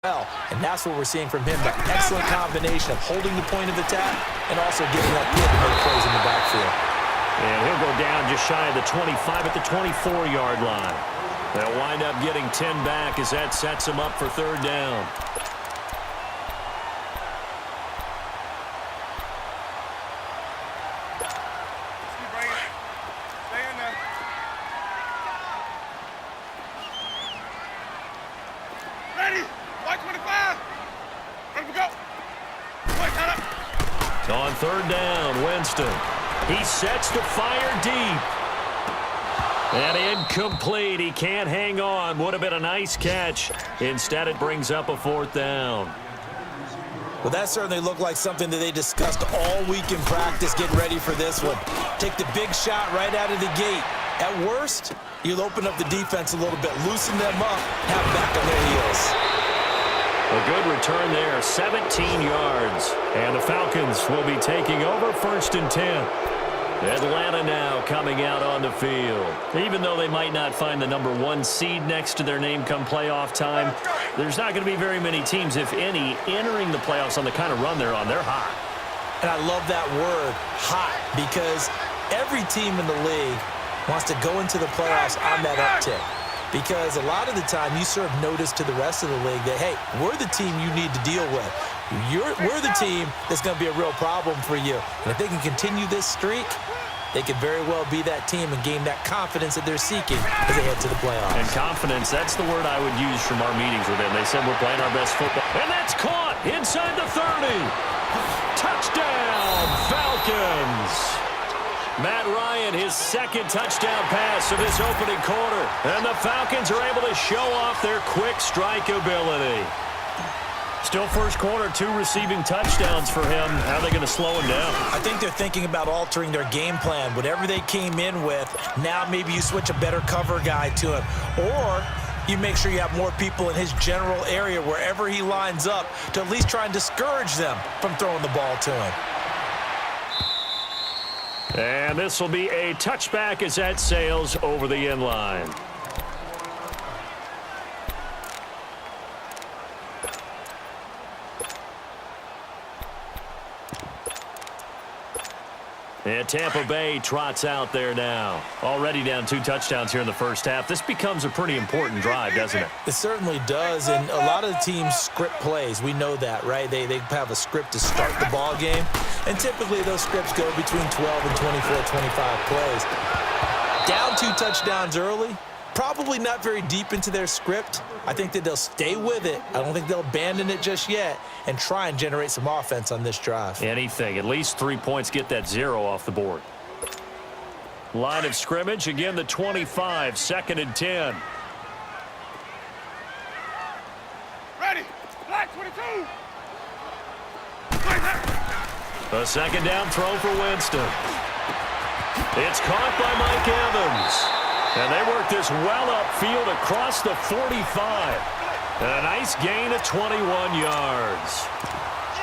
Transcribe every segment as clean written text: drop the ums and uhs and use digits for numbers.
well. And that's what we're seeing from him, that excellent combination of holding the point of attack and also getting that kid to make plays in the backfield. And he'll go down just shy of the 25 at the 24-yard line. They'll wind up getting 10 back as that sets them up for third down. On third down, Winston. He sets to fire deep. And incomplete. He can't hang on. Would have been a nice catch. Instead, it brings up a fourth down. Well, that certainly looked like something that they discussed all week in practice getting ready for this one. Take the big shot right out of the gate. At worst, you'll open up the defense a little bit, loosen them up, have them back on their heels. A good return there, 17 yards. And the Falcons will be taking over 1st and 10. Atlanta now coming out on the field. Even though they might not find the number 1 seed next to their name come playoff time, there's not going to be very many teams, if any, entering the playoffs on the kind of run they're on. They're hot. And I love that word, hot, because every team in the league wants to go into the playoffs on that uptick. Because a lot of the time you serve notice to the rest of the league that, hey, we're the team you need to deal with. We're the team that's going to be a real problem for you. And if they can continue this streak, they could very well be that team and gain that confidence that they're seeking as they head to the playoffs. And confidence, that's the word I would use from our meetings with them. They said we're playing our best football. And that's caught inside the 30. Touchdown, Falcons. Matt Ryan, his second touchdown pass of this opening quarter. And the Falcons are able to show off their quick strike ability. Still first quarter, 2 receiving touchdowns for him. How are they going to slow him down? I think they're thinking about altering their game plan. Whatever they came in with, now maybe you switch a better cover guy to him. Or you make sure you have more people in his general area wherever he lines up to at least try and discourage them from throwing the ball to him. And this will be a touchback as that sails over the end line. And Tampa Bay trots out there now. Already down 2 touchdowns here in the first half. This becomes a pretty important drive, doesn't it? It certainly does, and a lot of the teams script plays. We know that, right? They have a script to start the ball game, and typically those scripts go between 12 and 24, 25 plays. Down 2 touchdowns early, probably not very deep into their script. I think that they'll stay with it. I don't think they'll abandon it just yet and try and generate some offense on this drive. Anything. At least 3 points, get that 0 off the board. Line of scrimmage, again the 25, 2nd and 10. Ready, black 22. A second down throw for Winston. It's caught by Mike Evans. And they work this well upfield across the 45. A nice gain of 21 yards.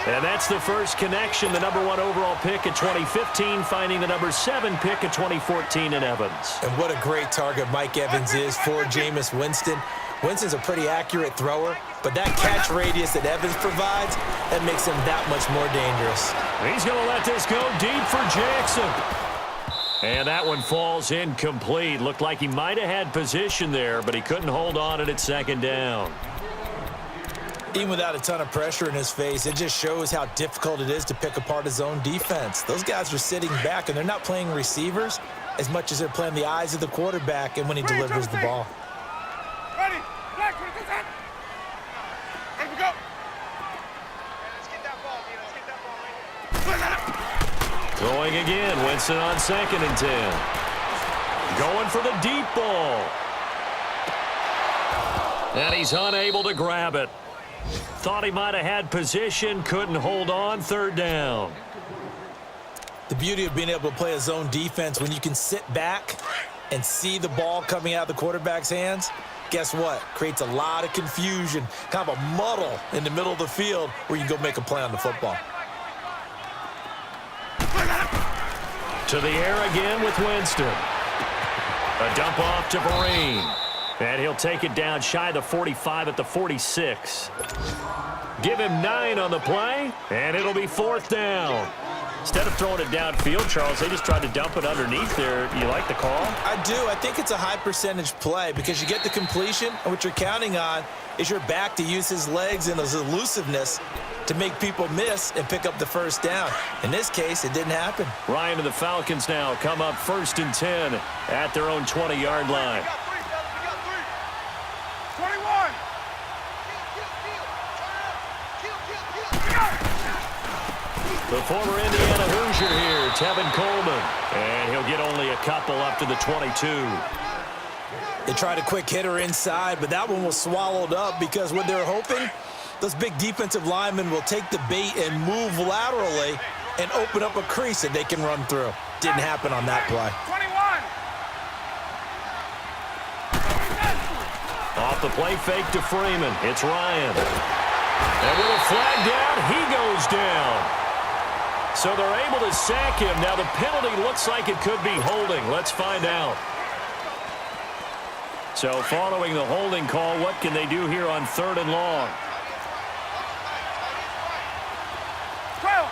And that's the first connection, the number 1 overall pick in 2015, finding the number 7 pick in 2014 in Evans. And what a great target Mike Evans is for Jameis Winston. Winston's a pretty accurate thrower, but that catch radius that Evans provides, that makes him that much more dangerous. He's going to let this go deep for Jackson. And that one falls incomplete. Looked like he might have had position there, but he couldn't hold on at its 2nd down. Even without a ton of pressure in his face, it just shows how difficult it is to pick apart his own defense. Those guys are sitting back, and they're not playing receivers as much as they're playing the eyes of the quarterback and when he delivers the ball. Ready, black 22. Ready to go. Let's get that ball, man. Let's get that ball right here. Going again, Winston on 2nd and 10. Going for the deep ball. And he's unable to grab it. Thought he might have had position, couldn't hold on, 3rd down. The beauty of being able to play a zone defense when you can sit back and see the ball coming out of the quarterback's hands, guess what? Creates a lot of confusion, kind of a muddle in the middle of the field where you can go make a play on the football. To the air again with Winston. A dump off to Vereen. And he'll take it down shy of the 45 at the 46. Give him 9 on the play, and it'll be 4th down. Instead of throwing it downfield, Charles, they just tried to dump it underneath there. You like the call? I do. I think it's a high percentage play because you get the completion, and what you're counting on is your back to use his legs and his elusiveness to make people miss and pick up the first down. In this case, it didn't happen. Ryan and the Falcons now come up 1st and 10 at their own 20-yard line. 21. The former Indiana Hoosier here, Tevin Coleman. And he'll get only a couple up to the 22. They tried a quick hitter inside, but that one was swallowed up because what they're hoping, those big defensive linemen will take the bait and move laterally and open up a crease that they can run through. Didn't happen on that play. 21. Off the play fake to Freeman. It's Ryan. And with a flag down, he goes down. So they're able to sack him. Now the penalty looks like it could be holding. Let's find out. So following the holding call, what can they do here on 3rd and long? 12.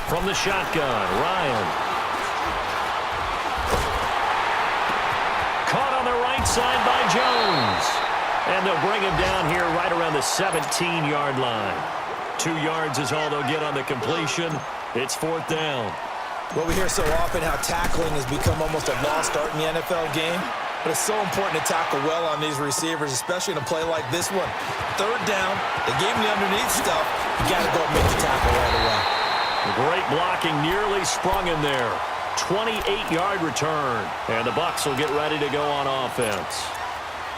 From the shotgun, Ryan. Caught on the right side by Jones. And they'll bring him down here right around the 17-yard line. 2 yards is all they'll get on the completion. It's 4th down. Well, we hear so often how tackling has become almost a lost art in the NFL game. But it's so important to tackle well on these receivers, especially in a play like this one. 3rd down, they gave him the underneath stuff. You got to go and make the tackle right away. Great blocking, nearly sprung in there. 28-yard return, and the Bucs will get ready to go on offense.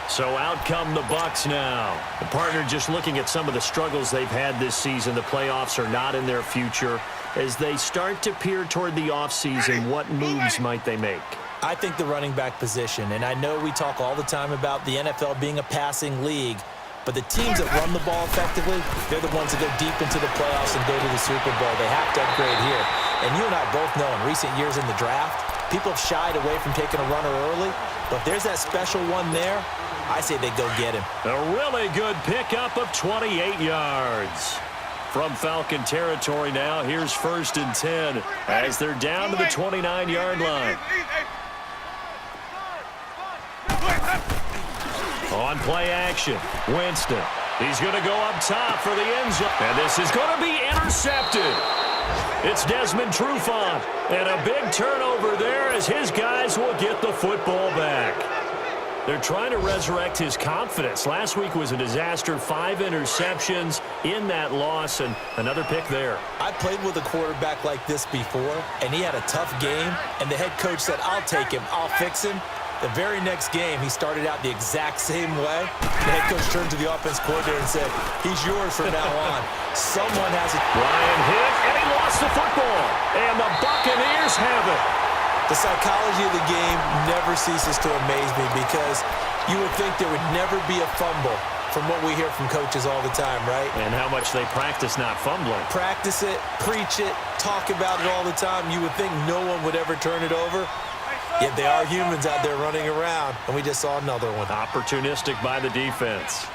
So out come the Bucs now. The partner just looking at some of the struggles they've had this season. The playoffs are not in their future. As they start to peer toward the offseason, what moves might they make? I think the running back position, and I know we talk all the time about the NFL being a passing league, but the teams that run the ball effectively, they're the ones that go deep into the playoffs and go to the Super Bowl. They have to upgrade here. And you and I both know in recent years in the draft, people have shied away from taking a runner early, but there's that special one there. I say they go get him. A really good pickup of 28 yards. From Falcon territory now, here's 1st and 10 as they're down to the 29-yard line. On play action, Winston. He's going to go up top for the end zone. And this is going to be intercepted. It's Desmond Trufant. And a big turnover there as his guys will get the football back. They're trying to resurrect his confidence. Last week was a disaster. 5 interceptions in that loss, and another pick there. I played with a quarterback like this before, and he had a tough game, and the head coach said, I'll take him, I'll fix him. The very next game, he started out the exact same way. The head coach turned to the offense coordinator and said, he's yours from now on. Someone has it. Ryan hit, and he lost the football. And the Buccaneers have it. The psychology of the game never ceases to amaze me because you would think there would never be a fumble from what we hear from coaches all the time, right? And how much they practice not fumbling. Practice it, preach it, talk about it all the time. You would think no one would ever turn it over. Yet they are humans out there running around, and we just saw another one. Opportunistic by the defense.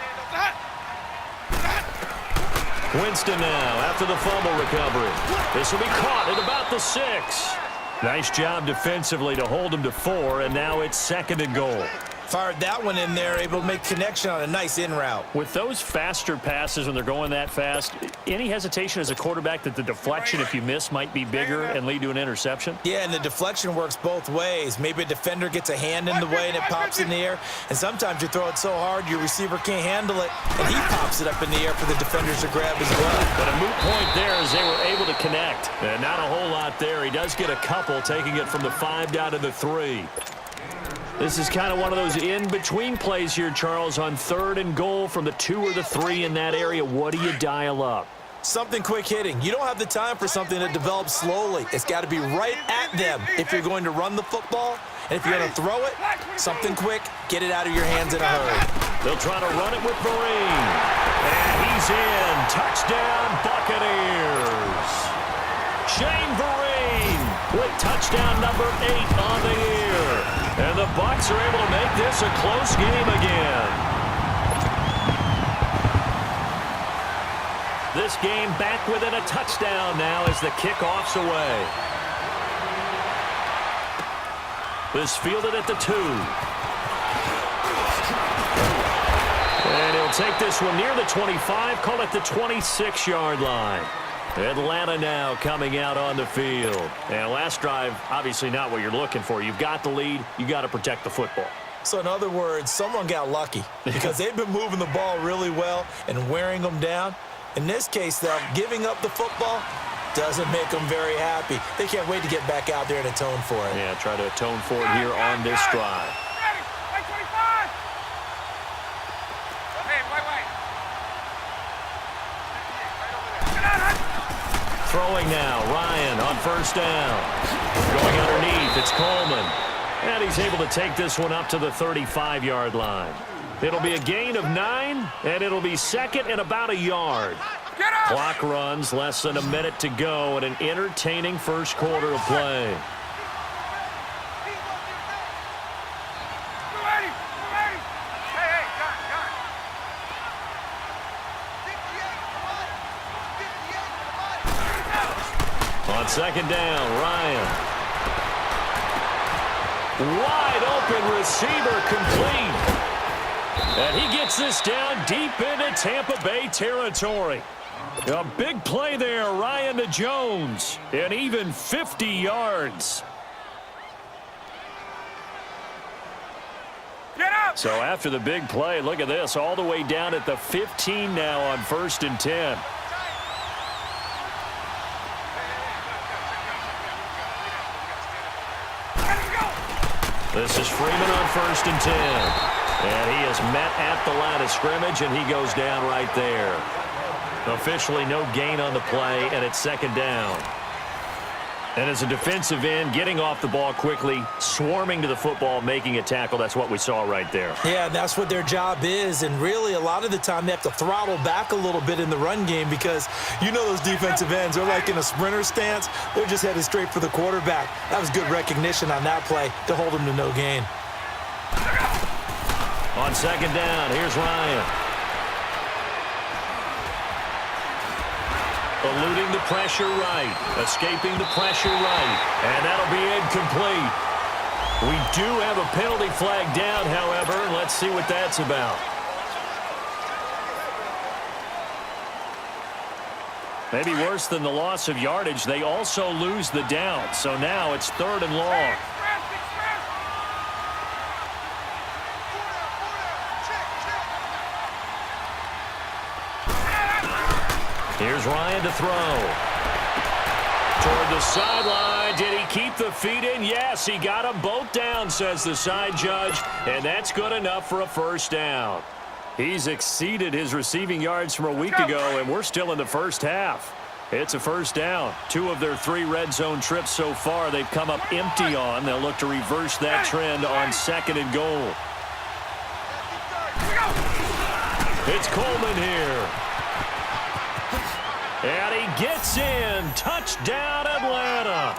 Winston now after the fumble recovery. This will be caught at about the 6. Nice job defensively to hold him to 4, and now it's 2nd and goal. Fired that one in there, able to make connection on a nice in route. With those faster passes when they're going that fast, any hesitation as a quarterback that the deflection, if you miss, might be bigger and lead to an interception? Yeah, and the deflection works both ways. Maybe a defender gets a hand in the way and it pops in the air, and sometimes you throw it so hard your receiver can't handle it, and he pops it up in the air for the defenders to grab as well. But a moot point there as they were able to connect. And not a whole lot there. He does get a couple, taking it from the 5 down to the 3. This is kind of one of those in-between plays here, Charles, on 3rd and goal from the 2 or the 3 in that area. What do you dial up? Something quick hitting. You don't have the time for something that develops slowly. It's got to be right at them if you're going to run the football. And if you're going to throw it, something quick, get it out of your hands in a hurry. They'll try to run it with Marine. And he's is in. Touchdown, Buccaneers. Shane Vereen with touchdown number 8 on the year. And the Bucs are able to make this a close game again. This game back within a touchdown now as the kickoff's away. This fielded at the 2. And he'll take this one near the 25, call it the 26-yard line. Atlanta now coming out on the field. And last drive, obviously not what you're looking for. You've got the lead. You got to protect the football. So in other words, someone got lucky because they've been moving the ball really well and wearing them down. In this case, though, giving up the football doesn't make them very happy. They can't wait to get back out there and atone for it. Yeah, try to atone for it here on this drive. Ready. 25. Hey, wait. Throwing now, Ryan on first down. Going underneath, it's Coleman. And he's able to take this one up to the 35-yard line. It'll be a gain of 9, and it'll be second and about a yard. Clock runs, less than a minute to go, and an entertaining first quarter of play. Hey, John. On second down, Ryan. Wide open receiver complete. And he gets this down deep into Tampa Bay territory. A big play there, Ryan to Jones, and even 50 yards. Get up! So after the big play, look at this, all the way down at the 15 now on 1st and 10. This is Freeman on 1st and 10. And he is met at the line of scrimmage, and he goes down right there. Officially no gain on the play, and it's second down. And as a defensive end, getting off the ball quickly, swarming to the football, making a tackle, that's what we saw right there. Yeah, that's what their job is, and really a lot of the time they have to throttle back a little bit in the run game because you know those defensive ends, they're like in a sprinter stance. They're just headed straight for the quarterback. That was good recognition on that play to hold him to no gain. On second down, here's Ryan. Eluding the pressure right. Escaping the pressure right. And that'll be incomplete. We do have a penalty flag down, however. Let's see what that's about. Maybe worse than the loss of yardage, they also lose the down. So now it's 3rd and long. Here's Ryan to throw. Toward the sideline. Did he keep the feet in? Yes, he got them both down, says the side judge. And that's good enough for a first down. He's exceeded his receiving yards from a week ago, and we're still in the first half. It's a first down. 2 of their 3 red zone trips so far they've come up empty on. They'll look to reverse that trend on 2nd and goal. It's Coleman here. And he gets in. Touchdown, Atlanta.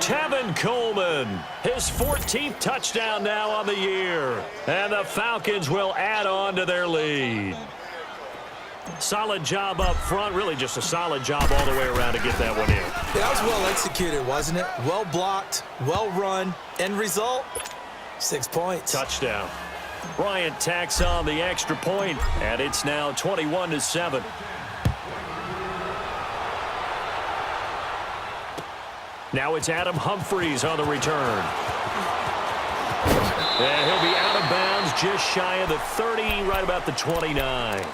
Tevin Coleman, his 14th touchdown now on the year. And the Falcons will add on to their lead. Solid job up front. Really just a solid job all the way around to get that one in. Yeah, that was well executed, wasn't it? Well blocked, well run. End result, 6 points. Touchdown. Bryant tacks on the extra point, and it's now 21-7. Now it's Adam Humphries on the return. And he'll be out of bounds just shy of the 30, right about the 29.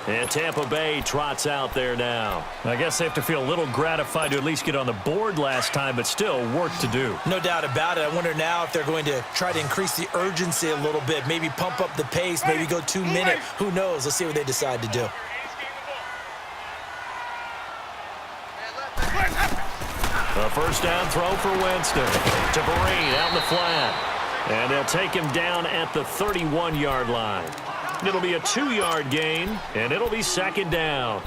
And Tampa Bay trots out there now. I guess they have to feel a little gratified to at least get on the board last time, but still work to do. No doubt about it. I wonder now if they're going to try to increase the urgency a little bit, maybe pump up the pace, maybe go 2 minute. Who knows? Let's see what they decide to do. A first down throw for Winston to Vereen out in the flat. And they'll take him down at the 31-yard line. It'll be a 2-yard gain, and it'll be second down.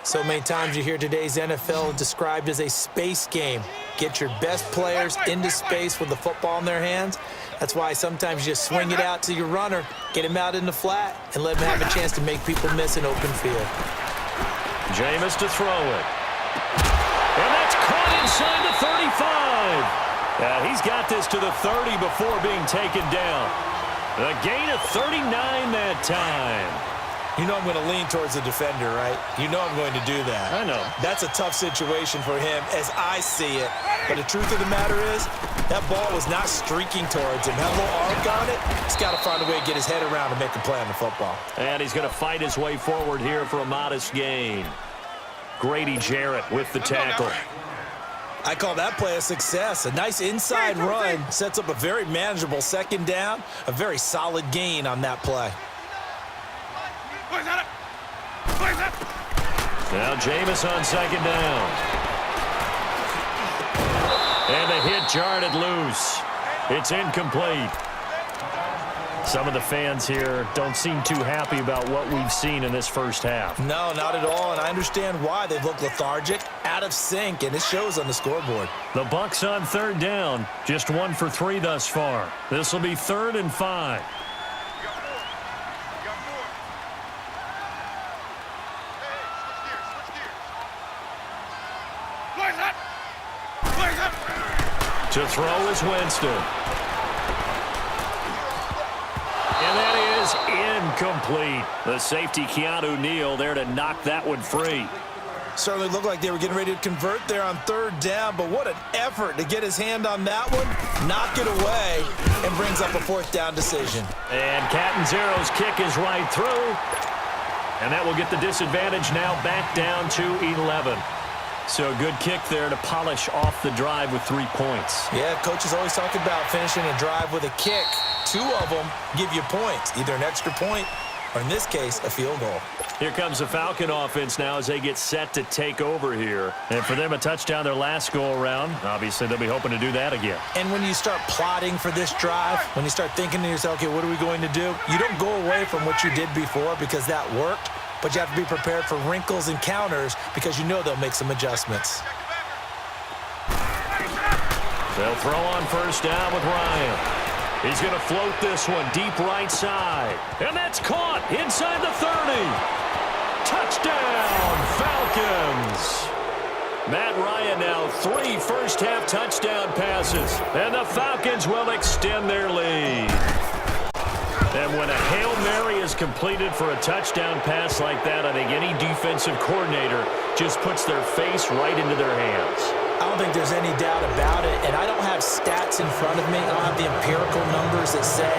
So many times you hear today's NFL described as a space game. Get your best players into space with the football in their hands. That's why sometimes you just swing it out to your runner, get him out in the flat, and let him have a chance to make people miss an open field. Jameis to throw it. And that's caught inside the 35. He's got this to the 30 before being taken down. A gain of 39 that time. You know I'm going to lean towards the defender, right? You know I'm going to do that. I know. That's a tough situation for him as I see it. But the truth of the matter is, that ball was not streaking towards him. Had a little arc on it. He's got to find a way to get his head around and make a play on the football. And he's going to fight his way forward here for a modest gain. Grady Jarrett with the tackle. I call that play a success. A nice inside run sets up a very manageable second down. A very solid gain on that play. Now Jameis on second down. And the hit jarred it loose. It's incomplete. Some of the fans here don't seem too happy about what we've seen in this first half. No, not at all, and I understand why. They've looked lethargic, out of sync, and it shows on the scoreboard. The Bucs on third down, just 1 for 3 thus far. This will be 3rd and 5. To throw is Winston. And that is incomplete. The safety, Keanu Neal, there to knock that one free. Certainly looked like they were getting ready to convert there on third down, but what an effort to get his hand on that one, knock it away, and brings up a 4th down decision. And Catanzaro's kick is right through. And that will get the disadvantage now back down to 11. So a good kick there to polish off the drive with 3 points. Yeah, coaches always talk about finishing a drive with a kick. 2 of them give you points, either an extra point or, in this case, a field goal. Here comes the Falcon offense now as they get set to take over here. And for them, a touchdown their last go-around. Obviously, they'll be hoping to do that again. And when you start plotting for this drive, when you start thinking to yourself, okay, what are we going to do? You don't go away from what you did before because that worked. But you have to be prepared for wrinkles and counters because you know they'll make some adjustments. They'll throw on first down with Ryan. He's going to float this one deep right side. And that's caught inside the 30. Touchdown, Falcons. Matt Ryan now 3 first-half touchdown passes. And the Falcons will extend their lead. And when a Hail Mary is completed for a touchdown pass like that, I think any defensive coordinator just puts their face right into their hands. I don't think there's any doubt about it, and I don't have stats in front of me. I don't have the empirical numbers that say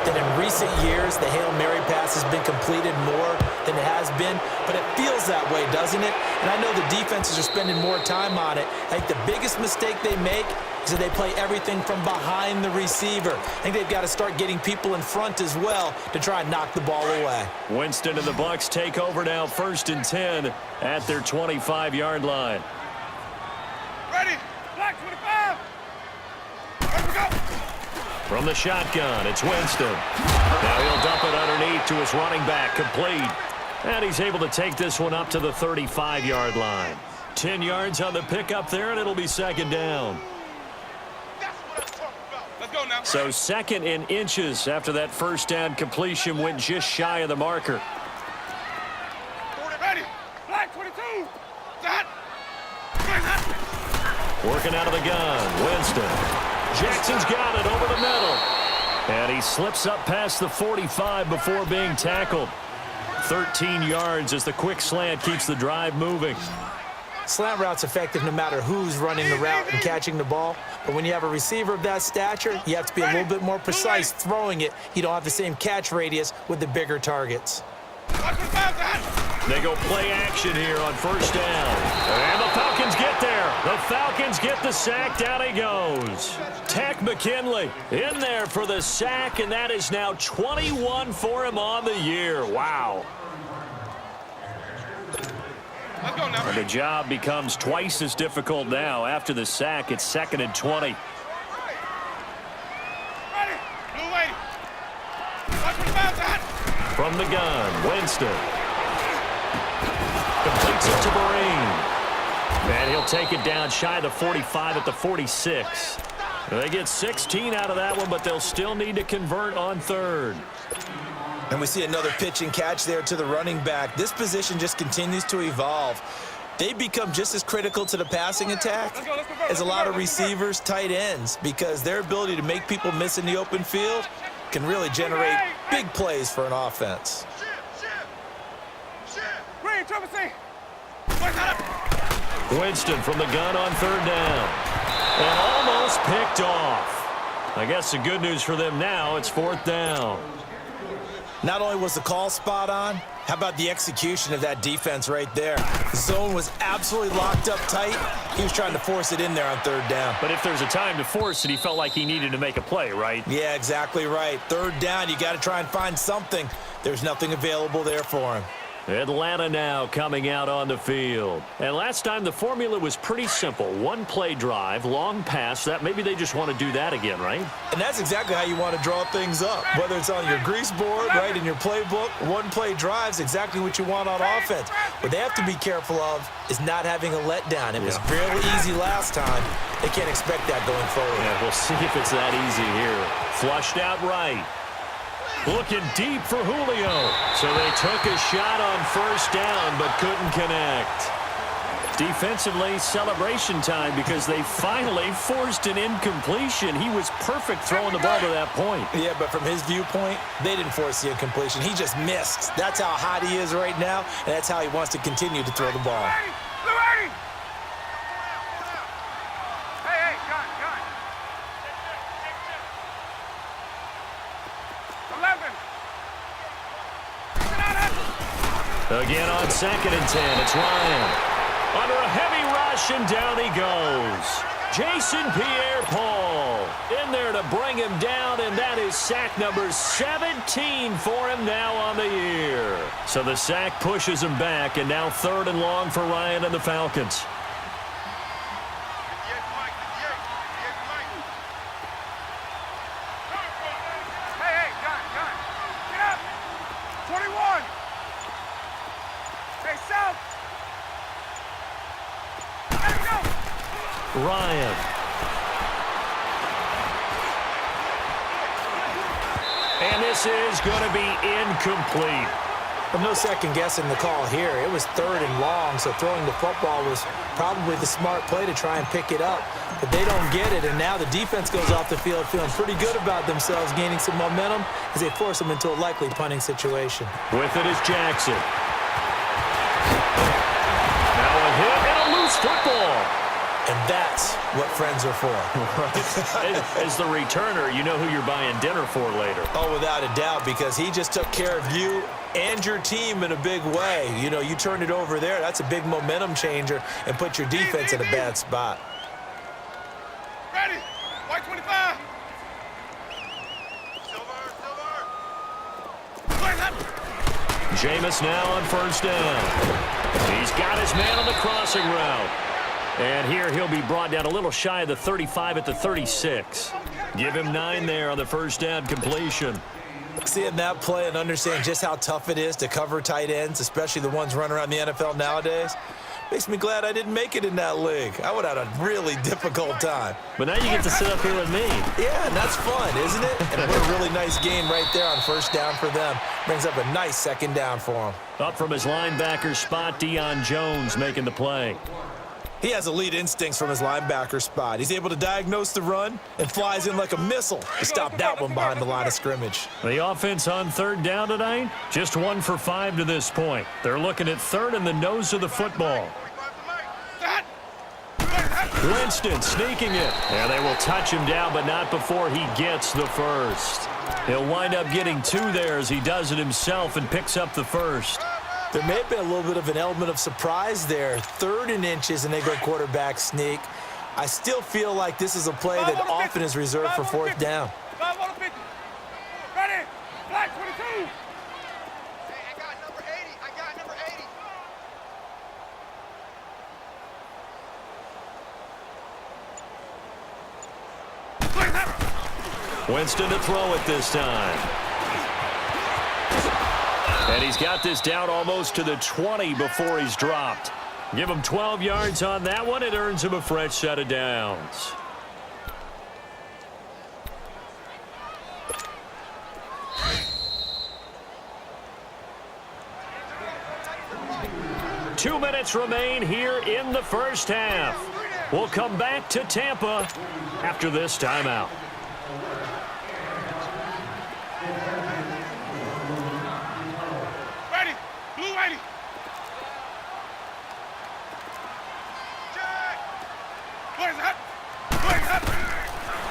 that in recent years the Hail Mary pass has been completed more than it has been, but it feels that way, doesn't it? And I know the defenses are spending more time on it. I think the biggest mistake they make is that they play everything from behind the receiver. I think they've got to start getting people in front as well to try and knock the ball away. Winston and the Bucs take over now, 1st and 10 at their 25-yard line. Ready? Black 25. Ready to go. From the shotgun, it's Winston. Now he'll dump it underneath to his running back, complete. And he's able to take this one up to the 35-yard line. 10 yards on the pickup there, and it'll be second down. Let's go now. So 2nd in inches after that first down completion went just shy of the marker. Ready? Black 22. Set. Working out of the gun, Winston. Jackson's got it over the middle. And he slips up past the 45 before being tackled. 13 yards as the quick slant keeps the drive moving. Slant route's effective no matter who's running the route and catching the ball. But when you have a receiver of that stature, you have to be a little bit more precise throwing it. You don't have the same catch radius with the bigger targets. They go play action here on first down. And the Falcons get there. The Falcons get the sack. Down he goes. Tech McKinley in there for the sack, and that is now 21 for him on the year. Wow. And the job becomes twice as difficult now. After the sack, it's 2nd and 20. Ready. Blue lady. Watch for the bounce. From the gun, Winston. Completes it to Marine. And he'll take it down shy of the 45 at the 46. They get 16 out of that one, but they'll still need to convert on third. And we see another pitch and catch there to the running back. This position just continues to evolve. They become just as critical to the passing attack as a lot of receivers, tight ends, because their ability to make people miss in the open field can really generate big plays for an offense. Winston from the gun on third down. And almost picked off. I guess the good news for them now, it's fourth down. Not only was the call spot on, how about the execution of that defense right there? The zone was absolutely locked up tight. He was trying to force it in there on third down. But if there's a time to force it, he felt like he needed to make a play, right? Yeah, exactly right. Third down, you got to try and find something. There's nothing available there for him. Atlanta now coming out on the field. And last time the formula was pretty simple. One play drive, long pass. That maybe they just want to do that again, right? And that's exactly how you want to draw things up. Whether it's on your grease board, right, in your playbook, one play drive's exactly what you want on offense. What they have to be careful of is not having a letdown. It was fairly easy last time. They can't expect that going forward. Yeah, we'll see if it's that easy here. Flushed out right. Looking deep for Julio. So they took a shot on first down but couldn't connect. Defensively, celebration time because they finally forced an incompletion. He was perfect throwing the ball to that point. Yeah, but from his viewpoint, they didn't force the incompletion. He just missed. That's how hot he is right now, and that's how he wants to continue to throw the ball. Again on 2nd and 10, it's Ryan. Under a heavy rush, and down he goes. Jason Pierre-Paul in there to bring him down, and that is sack number 17 for him now on the year. So the sack pushes him back, and now 3rd and long for Ryan and the Falcons. Ryan. And this is going to be incomplete. But no second guessing the call here. It was 3rd and long, so throwing the football was probably the smart play to try and pick it up. But they don't get it, and now the defense goes off the field feeling pretty good about themselves, gaining some momentum as they force them into a likely punting situation. With it is Jackson. Now a hit and a loose football. And that's what friends are for. As the returner, you know who you're buying dinner for later. Oh, without a doubt, because he just took care of you and your team in a big way. You know, you turned it over there. That's a big momentum changer and put your defense in a bad spot. Ready. White 25. Jameis now on first down. He's got his man on the crossing route. And here he'll be brought down a little shy of the 35 at the 36. Give him 9 there on the first down completion. Seeing that play and understanding just how tough it is to cover tight ends, especially the ones running around the NFL nowadays, makes me glad I didn't make it in that league. I would have had a really difficult time. But now you get to sit up here with me. Yeah, and that's fun, isn't it? And what a really nice game right there on first down for them. Brings up a nice second down for them. Up from his linebacker spot, Deion Jones making the play. He has elite instincts from his linebacker spot. He's able to diagnose the run and flies in like a missile to stop that one behind the line of scrimmage. The offense on third down tonight, just 1 for 5 to this point. They're looking at 3rd and the nose of the football. Winston sneaking it. And they will touch him down, but not before he gets the first. He'll wind up getting 2 there as he does it himself and picks up the first. There may have been a little bit of an element of surprise there. 3rd and inches, and they go quarterback sneak. I still feel like this is a play that often is reserved for 4th down. Ready. Black 22. Hey, I got number 80. Winston to throw it this time. And he's got this down almost to the 20 before he's dropped. Give him 12 yards on that one. It earns him a fresh set of downs. Two minutes remain here in the first half. We'll come back to Tampa after this timeout. Ready. Blue ready. Boys up. Boys up.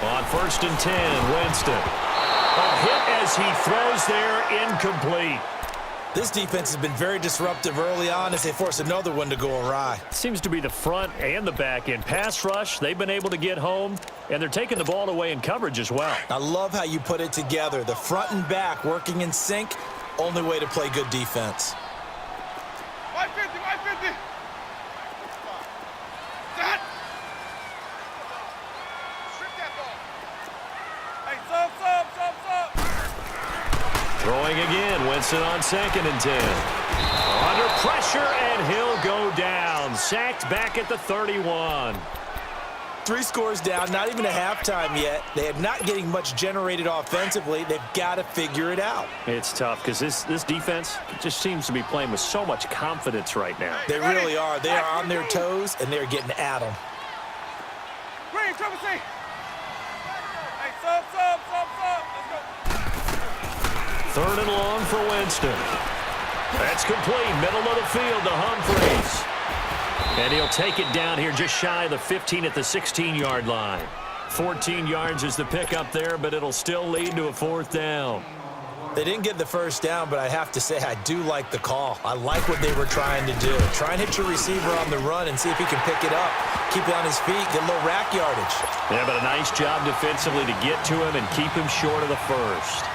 On 1st and 10, Winston. A hit as he throws there, incomplete. This defense has been very disruptive early on as they force another one to go awry. Seems to be the front and the back end. Pass rush, they've been able to get home, and they're taking the ball away in coverage as well. I love how you put it together. The front and back working in sync, only way to play good defense. 550, 550. Set. Strip that ball. Hey, sub. Throwing again, Winston on 2nd and 10. Under pressure, and he'll go down. Sacked back at the 31. 3 scores down, not even a halftime yet. They are not getting much generated offensively. They've got to figure it out. It's tough because this defense just seems to be playing with so much confidence right now. They really are. They are on their toes, and they're getting at them. Green, triple C. Hey, sub. Let's go. 3rd and long for Winston. That's complete. Middle of the field to Humphreys. And he'll take it down here just shy of the 15 at the 16-yard line. 14 yards is the pickup there, but it'll still lead to a 4th down. They didn't get the first down, but I have to say I do like the call. I like what they were trying to do. Try and hit your receiver on the run and see if he can pick it up. Keep it on his feet, get a little rack yardage. Yeah, but a nice job defensively to get to him and keep him short of the first.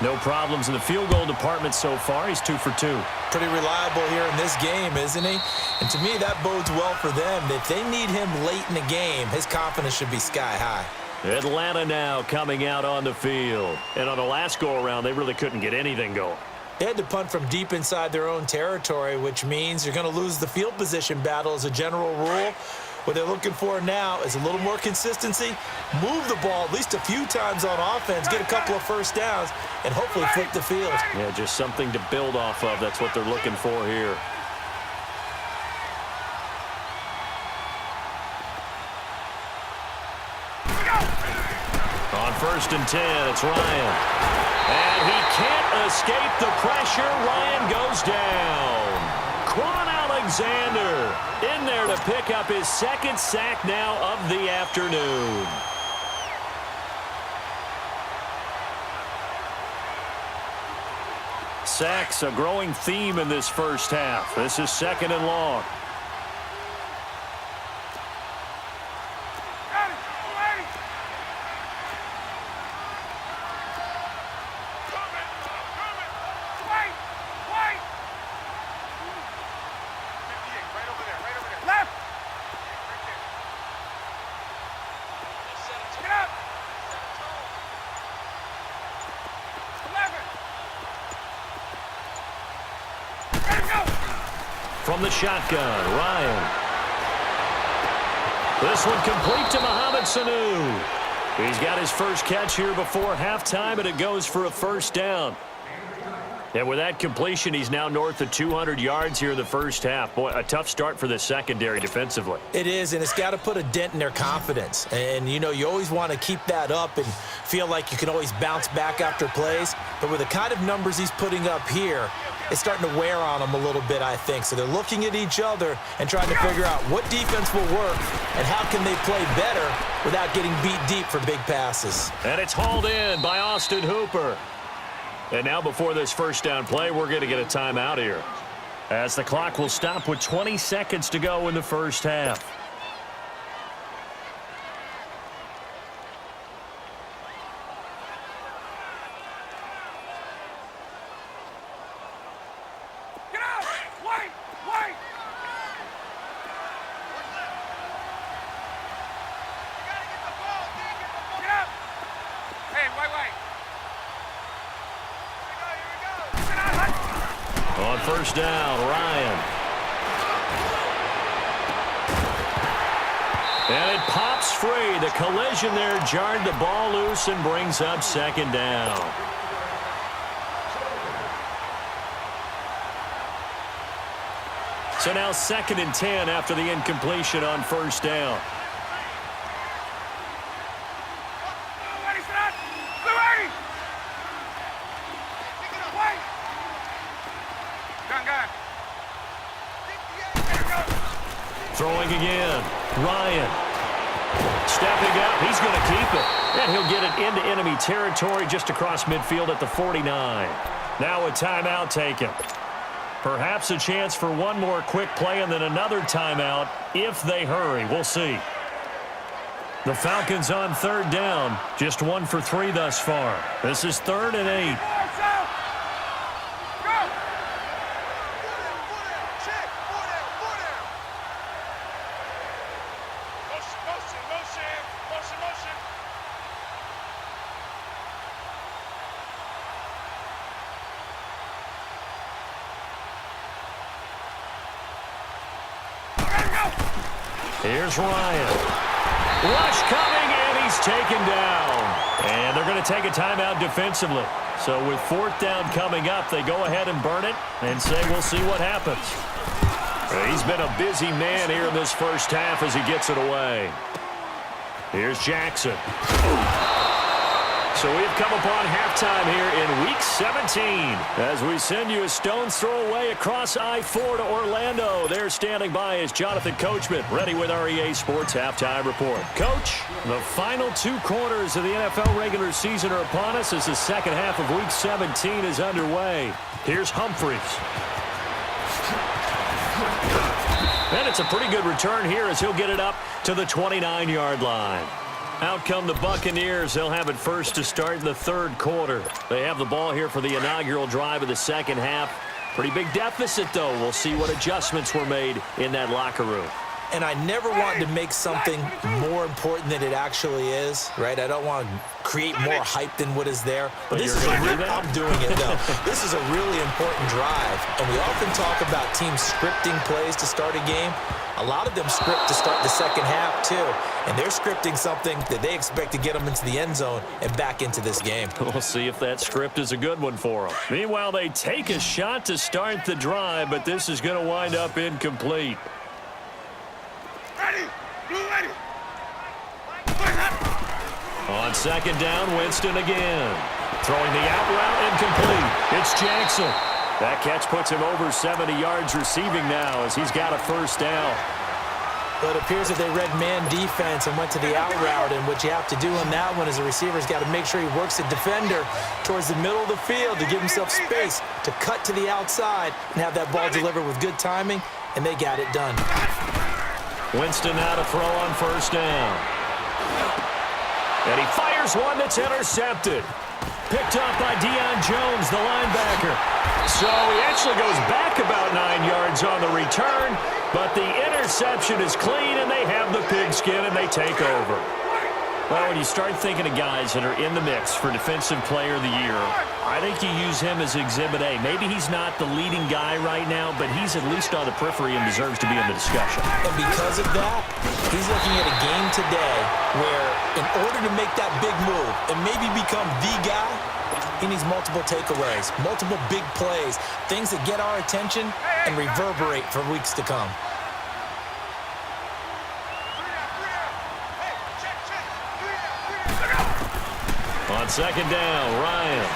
No problems in the field goal department so far. He's 2 for 2. Pretty reliable here in this game, isn't he? And to me, that bodes well for them. If they need him late in the game, his confidence should be sky high. Atlanta now coming out on the field. And on the last go-around, they really couldn't get anything going. They had to punt from deep inside their own territory, which means you're going to lose the field position battle as a general rule. What they're looking for now is a little more consistency, move the ball at least a few times on offense, get a couple of first downs, and hopefully flip the field. Yeah, just something to build off of. That's what they're looking for here. On 1st and 10, it's Ryan. And he can't escape the pressure. Ryan goes down. Quan Alexander in there to pick up his 2nd sack now of the afternoon. Sacks, a growing theme in this first half. This is 2nd and long. From the shotgun, Ryan. This one complete to Mohamed Sanu. He's got his first catch here before halftime, and it goes for a 1st down. And with that completion, he's now north of 200 yards here in the first half. Boy, a tough start for the secondary defensively. It is, and it's got to put a dent in their confidence. And, you know, you always want to keep that up and feel like you can always bounce back after plays. But with the kind of numbers he's putting up here, it's starting to wear on them a little bit, I think. So they're looking at each other and trying to figure out what defense will work and how can they play better without getting beat deep for big passes. And it's hauled in by Austin Hooper. And now before this 1st down play, we're going to get a timeout here, as the clock will stop with 20 seconds to go in the first half. Get out! White! White! You gotta get the ball, D. Get the ball. Get out! Hey, white. Here we go, here we go. Get out, hut! on first down, Ryan. And it pops free. The collision there jarred the ball loose and brings up second down. So now 2nd and 10 after the incompletion on first down. Throwing again. Ryan. Stepping up. He's going to keep it. And he'll get it into enemy territory just across midfield at the 49. Now a timeout taken. Perhaps a chance for one more quick play and then another timeout if they hurry. We'll see. The Falcons on 3rd down. Just 1 for 3 thus far. This is 3rd and 8. Here's Ryan. Rush coming, and he's taken down. And they're going to take a timeout defensively. So with 4th down coming up, they go ahead and burn it and say we'll see what happens. He's been a busy man here in this first half as he gets it away. Here's Jackson. So we've come upon halftime here in Week 17 as we send you a stone's throw away across I-4 to Orlando. There standing by is Jonathan Coachman, ready with our EA Sports Halftime Report. Coach, the final 2 quarters of the NFL regular season are upon us as the second half of Week 17 is underway. Here's Humphries. And it's a pretty good return here as he'll get it up to the 29-yard line. Out come the Buccaneers. They'll have it first to start the 3rd quarter. They have the ball here for the inaugural drive of the second half. Pretty big deficit, though. We'll see what adjustments were made in that locker room. And I never want to make something more important than it actually is, right? I don't want to create more hype than what is there. But this is I'm doing it, though. This is a really important drive. And we often talk about teams scripting plays to start a game. A lot of them script to start the second half, too. And they're scripting something that they expect to get them into the end zone and back into this game. We'll see if that script is a good one for them. Meanwhile, they take a shot to start the drive, but this is going to wind up incomplete. Ready! Blue ready! On 2nd down, Winston again. Throwing the out route incomplete. It's Jackson. That catch puts him over 70 yards receiving now as he's got a first down. But it appears that they read man defense and went to the out route, and what you have to do on that one is the receiver's got to make sure he works the defender towards the middle of the field to give himself space to cut to the outside and have that ball delivered with good timing, and they got it done. Winston now to throw on first down. And he fires one that's intercepted. Picked up by Deion Jones, the linebacker. So he actually goes back about 9 yards on the return, but the interception is clean, and they have the pigskin, and they take over. Well, when you start thinking of guys that are in the mix for Defensive Player of the Year, I think you use him as Exhibit A. Maybe he's not the leading guy right now, but he's at least on the periphery and deserves to be in the discussion. And because of that, he's looking at a game today where in order to make that big move and maybe become the guy, he needs multiple takeaways, multiple big plays, things that get our attention and reverberate for weeks to come. On 2nd down, Ryan.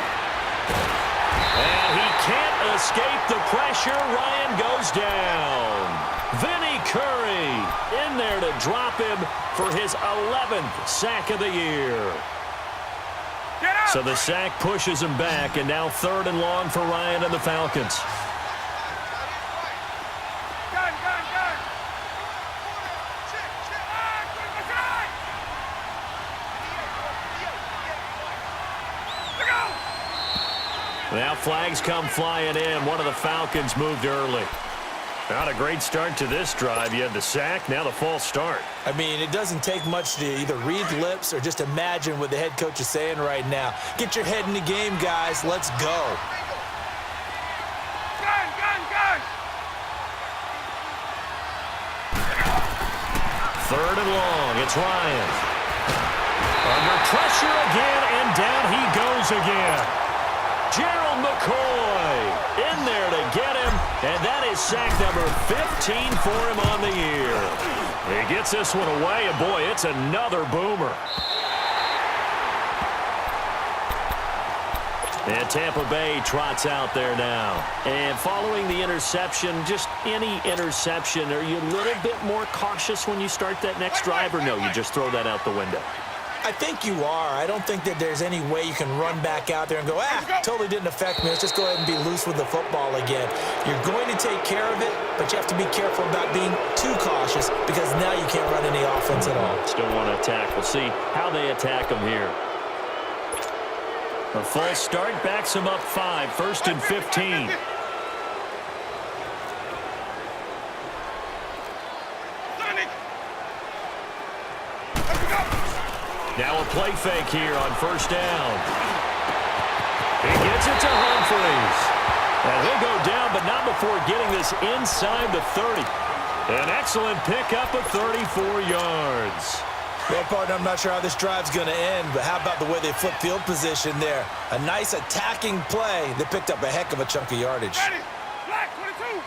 And he can't escape the pressure. Ryan goes down. Vinny Curry in there to drop him for his 11th sack of the year. So the sack pushes him back, and now 3rd and long for Ryan and the Falcons. Now flags come flying in. One of the Falcons moved early. Not a great start to this drive. You had the sack, now the false start. I mean, it doesn't take much to either read lips or just imagine what the head coach is saying right now. Get your head in the game, guys. Let's go. Gun, gun, Third and long. It's Ryan. Under pressure again, and down he goes again. Gerald McCoy in there to get him, and that is sack number 15 for him on the year. He gets this one away, and boy, it's another boomer. And Tampa Bay trots out there now. And following the interception, just any interception, are you a little bit more cautious when you start that next drive, or no, you just throw that out the window? I think you are. I don't think that there's any way you can run back out there and go, totally didn't affect me. Let's just go ahead and be loose with the football again. You're going to take care of it, but you have to be careful about being too cautious because now you can't run any offense at all. Still want to attack. We'll see how they attack them here. A false start backs him up 5, 1st and 15. Now a play fake here on 1st down. He gets it to Humphries. And he'll go down, but not before getting this inside the 30. An excellent pickup of 34 yards. Well, partner, I'm not sure how this drive's going to end, but how about the way they flip field position there? A nice attacking play that picked up a heck of a chunk of yardage. Ready. Black 22.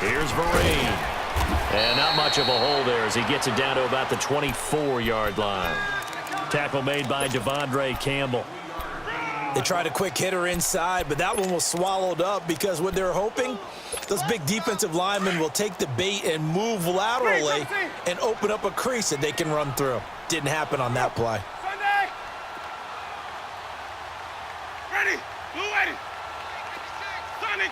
Here's Vereen. And not much of a hole there as he gets it down to about the 24-yard line. Tackle made by Devondre Campbell. They tried a quick hitter inside, but that one was swallowed up because what they're hoping, those big defensive linemen will take the bait and move laterally and open up a crease that they can run through. Didn't happen on that play. Sunday. Ready. Blue ready. Sonic.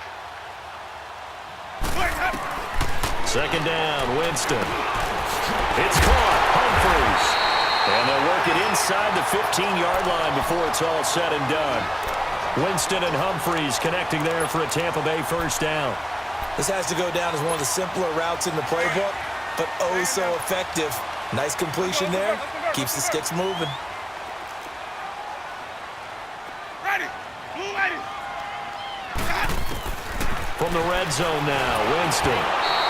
Second down, Winston. It's caught, Humphries. And they'll work it inside the 15-yard line before it's all said and done. Winston and Humphries connecting there for a Tampa Bay 1st down. This has to go down as one of the simpler routes in the playbook, but oh so effective. Nice completion there. Keeps the sticks moving. Ready. Blue ready. From the red zone now, Winston.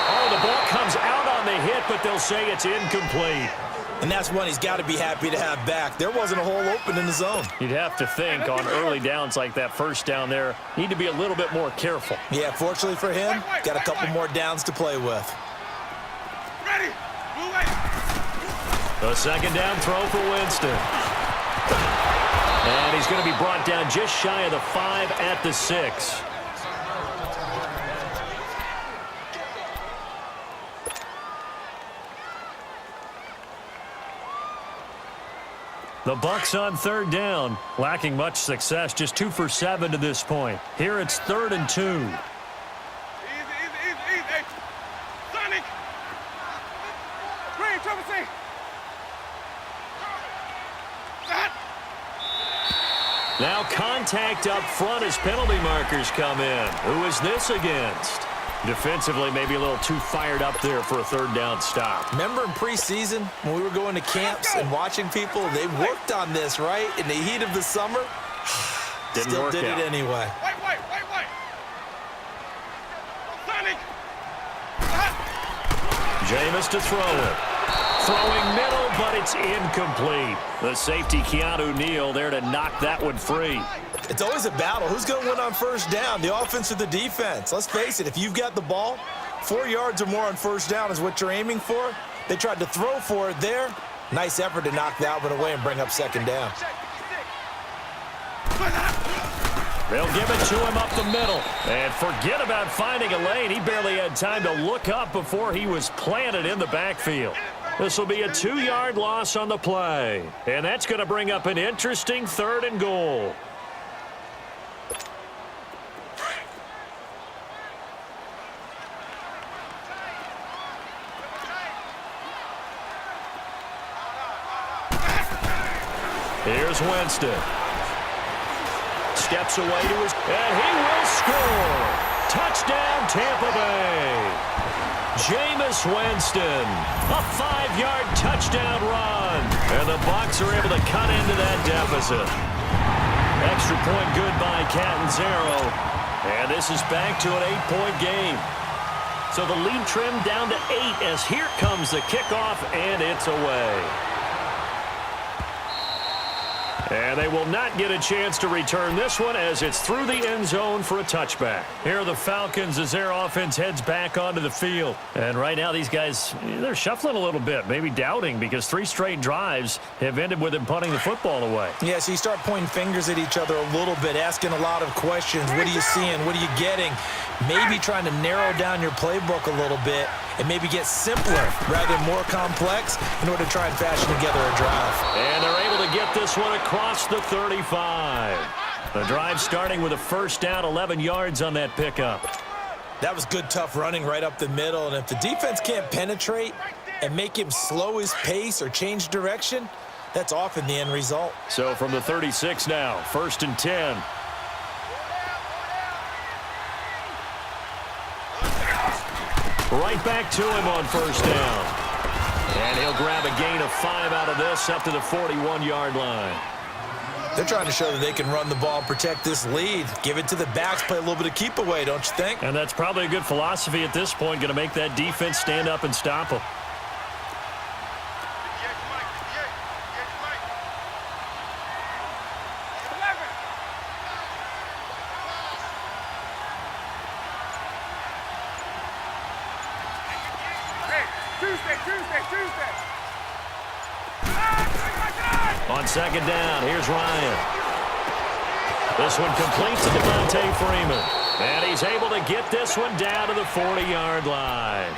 Oh, the ball comes out on the hit, but they'll say it's incomplete. And that's one he's got to be happy to have back. There wasn't a hole open in the zone. You'd have to think on early downs like that 1st down there, need to be a little bit more careful. Yeah, fortunately for him, got a couple more downs to play with. Ready. Blue ready. A 2nd down throw for Winston. And he's going to be brought down just shy of the 5 at the 6. The Bucs on 3rd down, lacking much success, just 2 for 7 to this point. Here it's 3rd and 2. Easy. Sonic. Green, Trevor C. Now contact up front as penalty markers come in. Who is this against? Defensively, maybe a little too fired up there for a 3rd down stop. Remember in preseason when we were going to camps and watching people, they worked on this, right? In the heat of the summer, still did it anyway. White. Sonic. Jameis to throw it. Throwing middle, but it's incomplete. The safety, Keanu Neal, there to knock that one free. It's always a battle. Who's going to win on 1st down, the offense or the defense? Let's face it, if you've got the ball, 4 yards or more on 1st down is what you're aiming for. They tried to throw for it there. Nice effort to knock that one away and bring up 2nd down. They'll give it to him up the middle. And forget about finding a lane. He barely had time to look up before he was planted in the backfield. This will be a 2-yard loss on the play. And that's going to bring up an interesting 3rd and goal. Here's Winston. Steps away to his... And he will score! Touchdown, Tampa Bay! Jameis Winston, a 5-yard touchdown run. And the Bucs are able to cut into that deficit. Extra point good by Catanzaro. And this is back to an 8-point game. So the lead trimmed down to 8 as here comes the kickoff, and it's away. And they will not get a chance to return this one as it's through the end zone for a touchback. Here are the Falcons as their offense heads back onto the field. And right now these guys, they're shuffling a little bit, maybe doubting, because 3 straight drives have ended with them punting the football away. Yeah, so you start pointing fingers at each other a little bit, asking a lot of questions. What are you seeing? What are you getting? Maybe trying to narrow down your playbook a little bit and maybe get simpler rather than more complex in order to try and fashion together a drive. And they're able to get this one across the 35. The drive starting with a first down, 11 yards on that pickup. That was good, tough running right up the middle. And if the defense can't penetrate and make him slow his pace or change direction, that's often the end result. So from the 36 now, 1st and 10. Right back to him on first down. And he'll grab a gain of 5 out of this up to the 41-yard line. They're trying to show that they can run the ball, protect this lead. Give it to the backs, play a little bit of keep away, don't you think? And that's probably a good philosophy at this point, going to make that defense stand up and stop them. Tuesday. On second down, here's Ryan. This one complete to Devontae Freeman. And he's able to get this one down to the 40-yard line.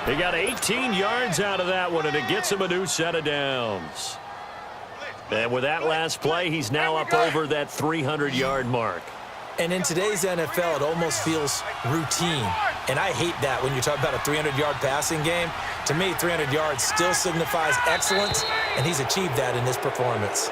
He got 18 yards out of that one, and it gets him a new set of downs. And with that last play, he's now up over that 300-yard mark. And in today's NFL, it almost feels routine. And I hate that when you talk about a 300-yard passing game. To me, 300 yards still signifies excellence, and he's achieved that in this performance.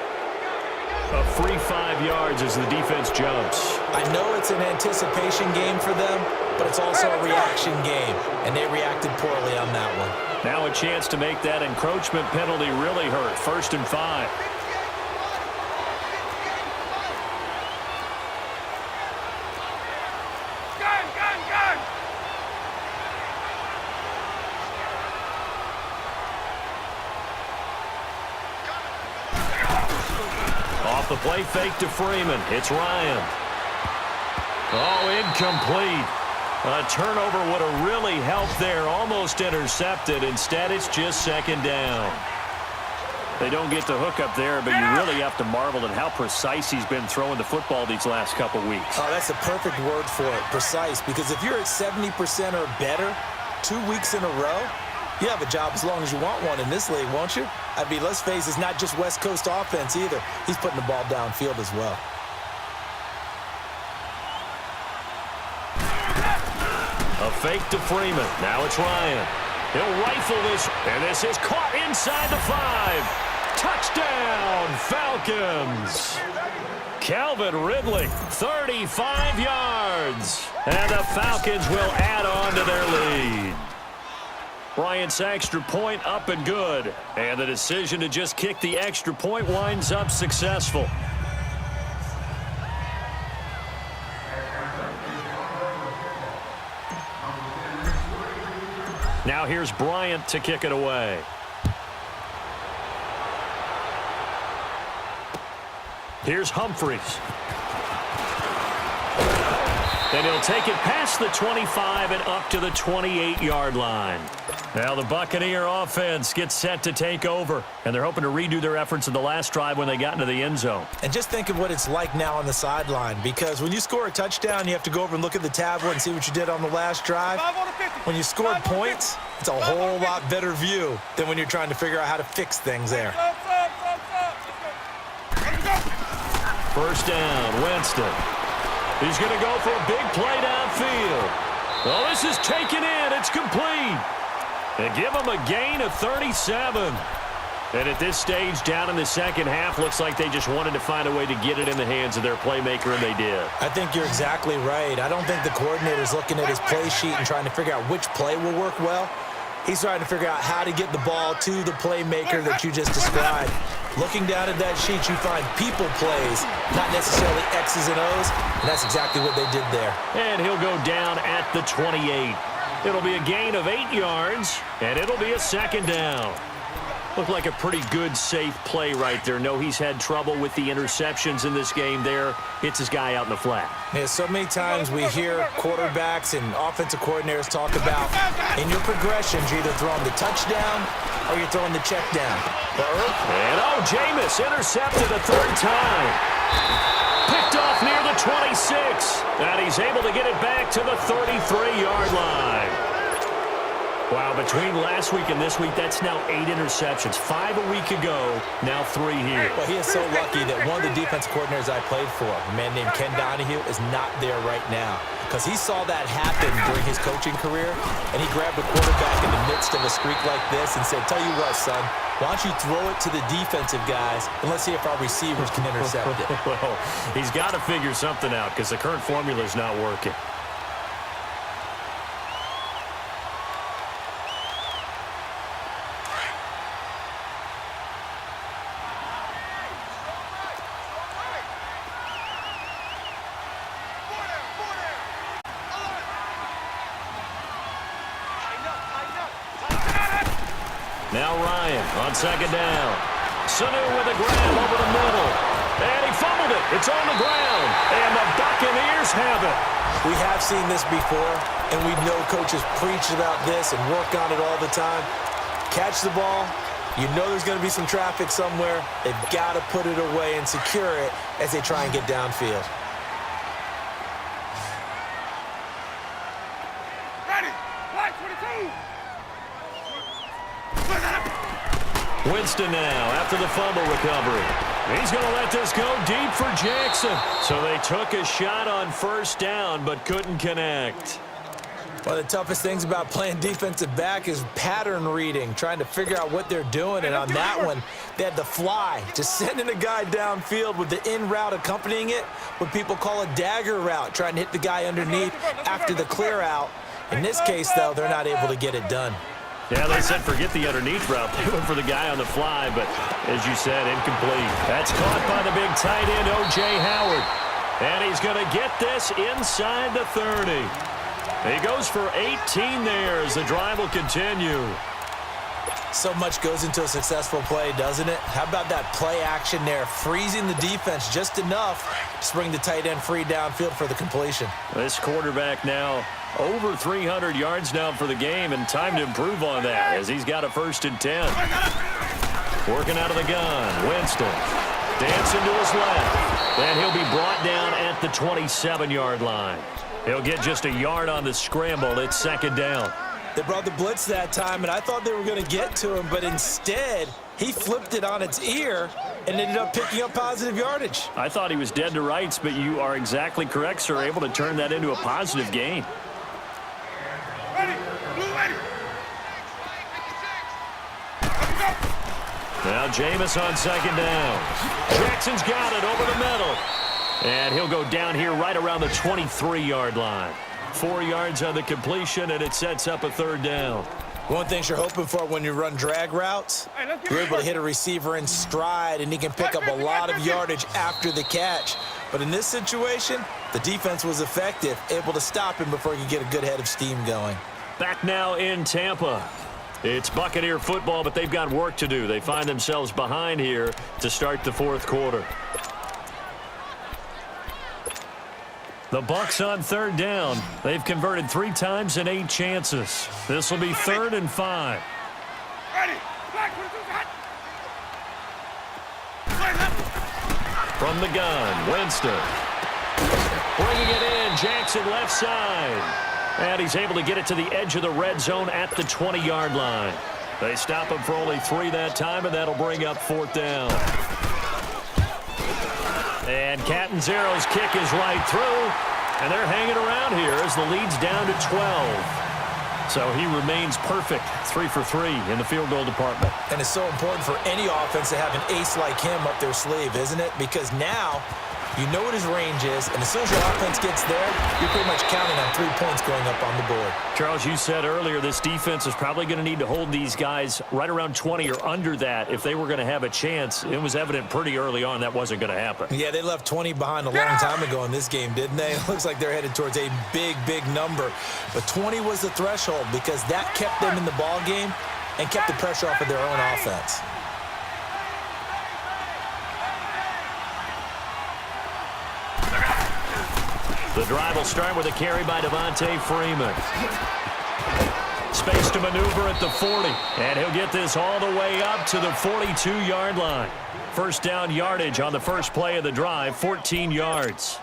A free 5 yards as the defense jumps. I know it's an anticipation game for them, but it's also a reaction game, and they reacted poorly on that one. Now a chance to make that encroachment penalty really hurt. 1st and 5. Off the play fake to Freeman. It's Ryan. Oh, incomplete. A turnover would have really helped there. Almost intercepted. Instead, it's just second down. They don't get the hook up there, but you really have to marvel at how precise he's been throwing the football these last couple weeks. Oh, that's the perfect word for it, precise. Because if you're at 70% or better 2 weeks in a row, you have a job as long as you want one in this league, won't you? I mean, let's face it, it's not just West Coast offense either. He's putting the ball downfield as well. A fake to Freeman. Now it's Ryan. He'll rifle this, and this is caught inside the 5. Touchdown, Falcons. Calvin Ridley, 35 yards. And the Falcons will add on to their lead. Bryant's extra point up and good. And the decision to just kick the extra point winds up successful. Now here's Bryant to kick it away. Here's Humphries. And he'll take it past the 25 and up to the 28-yard line. Now the Buccaneer offense gets set to take over, and they're hoping to redo their efforts in the last drive when they got into the end zone. And just think of what it's like now on the sideline, because when you score a touchdown, you have to go over and look at the tablet and see what you did on the last drive. When you scored points, it's a whole lot better view than when you're trying to figure out how to fix things there. First down, Winston. He's going to go for a big play downfield. Well, this is taken in. It's complete. And give him a gain of 37. And at this stage, down in the second half, looks like they just wanted to find a way to get it in the hands of their playmaker, and they did. I think you're exactly right. I don't think the coordinator's looking at his play sheet and trying to figure out which play will work well. He's trying to figure out how to get the ball to the playmaker that you just described. Looking down at that sheet, you find people plays, not necessarily X's and O's, and that's exactly what they did there. And he'll go down at the 28. It'll be a gain of 8 yards, and it'll be a second down. Looked like a pretty good, safe play right there. No, he's had trouble with the interceptions in this game there. Hits his guy out in the flat. Yeah, so many times we hear quarterbacks and offensive coordinators talk about in your progressions, you're either throwing the touchdown or you're throwing the check down. And Jameis intercepted a third time. Picked off near the 26. And he's able to get it back to the 33-yard line. Wow, between last week and this week, that's now 8 interceptions. 5 a week ago, now 3 here. Well, he is so lucky that one of the defense coordinators I played for, a man named Ken Donahue, is not there right now. Because he saw that happen during his coaching career, and he grabbed a quarterback in the midst of a streak like this and said, tell you what, son, why don't you throw it to the defensive guys, and let's see if our receivers can intercept it. Well, he's got to figure something out because the current formula is not working. Now Ryan on second down. Sanu with a grab over the middle. And he fumbled it. It's on the ground. And the Buccaneers have it. We have seen this before, and we know coaches preach about this and work on it all the time. Catch the ball. You know there's going to be some traffic somewhere. They've got to put it away and secure it as they try and get downfield. Ready. Black 22. Winston now after the fumble recovery. He's going to let this go deep for Jackson. So they took a shot on first down but couldn't connect. One of the toughest things about playing defensive back is pattern reading, trying to figure out what they're doing. And on that one, they had the fly, just sending a guy downfield with the in route accompanying it, what people call a dagger route, trying to hit the guy underneath after the clear out. In this case, though, they're not able to get it done. Yeah, they said forget the underneath route. They went for the guy on the fly, but as you said, incomplete. That's caught by the big tight end, O.J. Howard. And he's going to get this inside the 30. He goes for 18 there as the drive will continue. So much goes into a successful play, doesn't it? How about that play action there, freezing the defense just enough to bring the tight end free downfield for the completion. This quarterback now over 300 yards now for the game, and time to improve on that as he's got a 1st and 10. Working out of the gun, Winston dancing to his left, and he'll be brought down at the 27-yard line. He'll get just a yard on the scramble. It's 2nd down. They brought the blitz that time, and I thought they were going to get to him, but instead he flipped it on its ear and ended up picking up positive yardage. I thought he was dead to rights, but you are exactly correct, sir, able to turn that into a positive gain. Ready. Blue ready. Now Jameis on 2nd down. Jackson's got it over the middle. And he'll go down here right around the 23-yard line. 4 yards on the completion, and it sets up a 3rd down. One of the things you're hoping for when you run drag routes, you're able to hit a receiver in stride, and he can pick up a lot of yardage after the catch. But in this situation, the defense was effective, able to stop him before he could get a good head of steam going. Back now in Tampa. It's Buccaneer football, but they've got work to do. They find themselves behind here to start the 4th quarter. The Bucs on 3rd down. They've converted 3 times in 8 chances. This will be 3rd and 5. Ready. Black 22 hot. From the gun, Winston. Bringing it in, Jackson left side. And he's able to get it to the edge of the red zone at the 20-yard line. They stop him for only 3 that time, and that'll bring up 4th down. And Catanzaro's kick is right through, and they're hanging around here as the lead's down to 12. So he remains perfect, 3 for 3 in the field goal department. And it's so important for any offense to have an ace like him up their sleeve, isn't it? Because now You know what his range is, and as soon as your offense gets there, you're pretty much counting on 3 points going up on the board. Charles, you said earlier this defense is probably going to need to hold these guys right around 20 or under that if they were going to have a chance. It was evident pretty early on that wasn't going to happen. Yeah, they left 20 behind a long time ago in this game, didn't they? It looks like they're headed towards a big, big number. But 20 was the threshold because that kept them in the ball game and kept the pressure off of their own offense. The drive will start with a carry by Devontae Freeman. Space to maneuver at the 40. And he'll get this all the way up to the 42-yard line. First down yardage on the first play of the drive, 14 yards.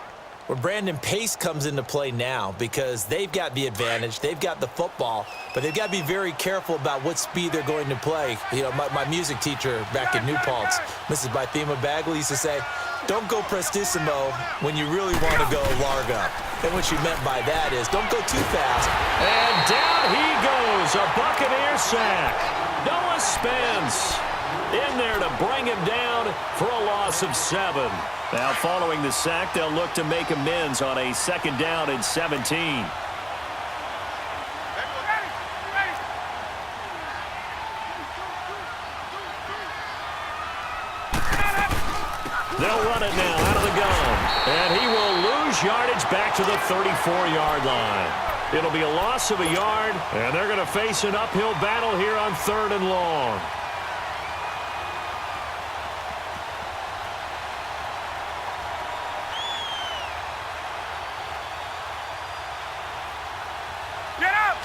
Where Brandon Pace comes into play now because they've got the advantage. They've got the football, but they've got to be very careful about what speed they're going to play. You know, my music teacher back in New Paltz, Mrs. Bythema Bagley, used to say, don't go prestissimo when you really want to go largo. And what she meant by that is don't go too fast. And down he goes, a Buccaneer sack. Noah Spence in there to bring him down for a loss of 7. Now following the sack, they'll look to make amends on a 2nd down and 17. They'll run it now out of the gun. And he will lose yardage back to the 34-yard line. It'll be a loss of a yard, and they're going to face an uphill battle here on 3rd and long. Get up!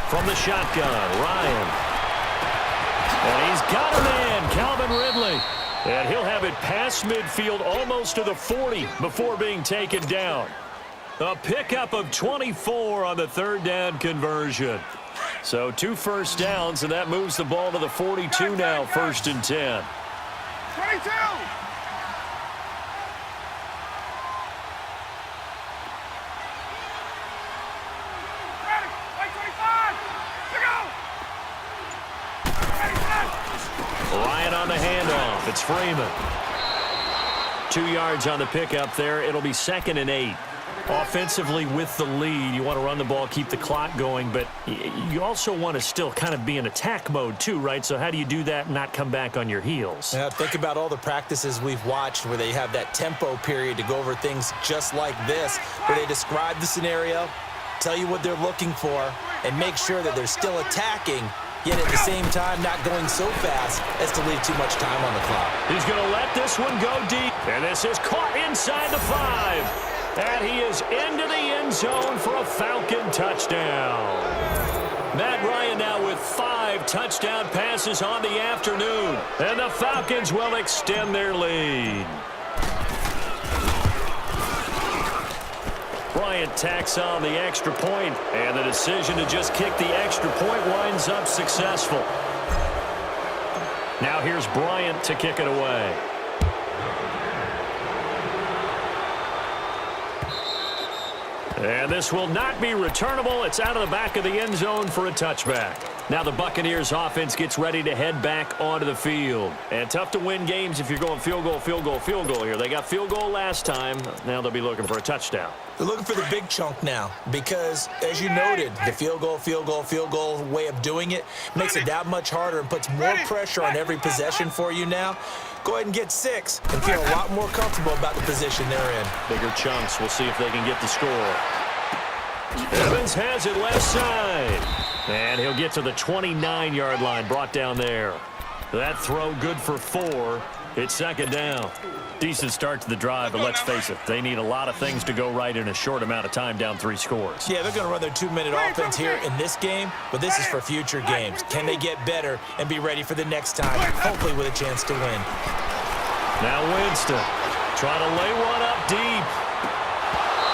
From the shotgun, Ryan. And he's got a man, Calvin Ridley. And he'll have it past midfield almost to the 40 before being taken down. A pickup of 24 on the 3rd down conversion. So 2 first downs, and that moves the ball to the 42 now, 1st and 10. 22! Ryan on the handoff. It's Freeman. 2 yards on the pickup there. It'll be 2nd and 8. Offensively with the lead, you want to run the ball, keep the clock going, but you also want to still kind of be in attack mode too, right? So how do you do that and not come back on your heels? Yeah, think about all the practices we've watched where they have that tempo period to go over things just like this, where they describe the scenario, tell you what they're looking for, and make sure that they're still attacking, yet at the same time not going so fast as to leave too much time on the clock. He's going to let this one go deep, and this is caught inside the 5. And he is into the end zone for a Falcon touchdown. Matt Ryan now with 5 touchdown passes on the afternoon. And the Falcons will extend their lead. Bryant tacks on the extra point, and the decision to just kick the extra point winds up successful. Now here's Bryant to kick it away. And this will not be returnable. It's out of the back of the end zone for a touchback. Now the Buccaneers offense gets ready to head back onto the field. And tough to win games if you're going field goal, field goal, field goal here. They got field goal last time. Now they'll be looking for a touchdown. They're looking for the big chunk now because, as you noted, the field goal way of doing it makes it that much harder and puts more pressure on every possession for you now. Go ahead and get 6 and feel a lot more comfortable about the position they're in. Bigger chunks. We'll see if they can get the score. Evans has it left side. And he'll get to the 29-yard line, brought down there. That throw good for 4. It's 2nd down. Decent start to the drive, but let's face it, they need a lot of things to go right in a short amount of time, down 3 scores. Yeah, they're going to run their 2-minute offense here in this game, but this is for future games. Can they get better and be ready for the next time, hopefully with a chance to win? Now Winston trying to lay one up deep.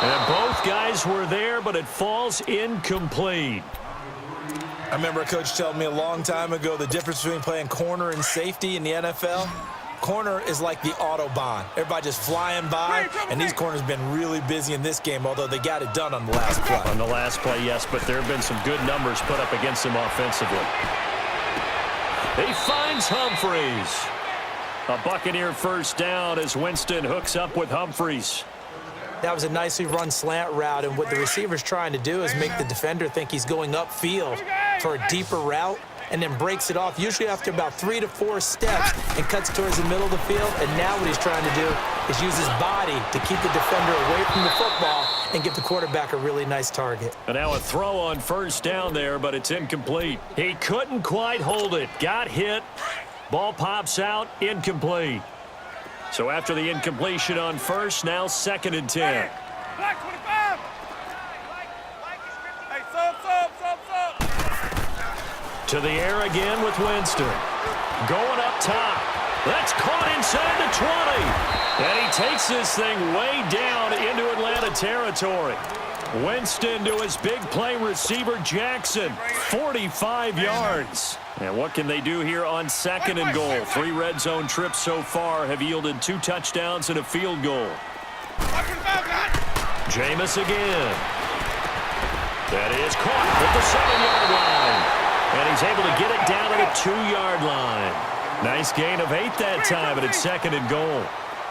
And both guys were there, but it falls incomplete. I remember a coach telling me a long time ago the difference between playing corner and safety in the NFL. corner is like the Autobahn. Everybody just flying by, and these corners have been really busy in this game, although they got it done on the last play. On the last play, yes, but there have been some good numbers put up against him offensively. He finds Humphries. A Buccaneer first down as Winston hooks up with Humphries. That was a nicely run slant route, and what the receiver's trying to do is make the defender think he's going upfield for a deeper route, and then breaks it off, usually after about 3 to 4 steps, and cuts towards the middle of the field. And now what he's trying to do is use his body to keep the defender away from the football and give the quarterback a really nice target. And now a throw on first down there, but it's incomplete. He couldn't quite hold it. Got hit. Ball pops out. Incomplete. So after the incompletion on first, now 2nd and 10. Black 25. Hey, sub. To the air again with Winston. Going up top. That's caught inside the 20. And he takes this thing way down into Atlanta territory. Winston to his big play receiver, Jackson. 45 yards. And what can they do here on 2nd and goal? 3 red zone trips so far have yielded 2 touchdowns and a field goal. Jameis again. That is caught at the 7-yard line. And he's able to get it down to the 2-yard line. Nice gain of 8 that time, and it's 2nd and goal.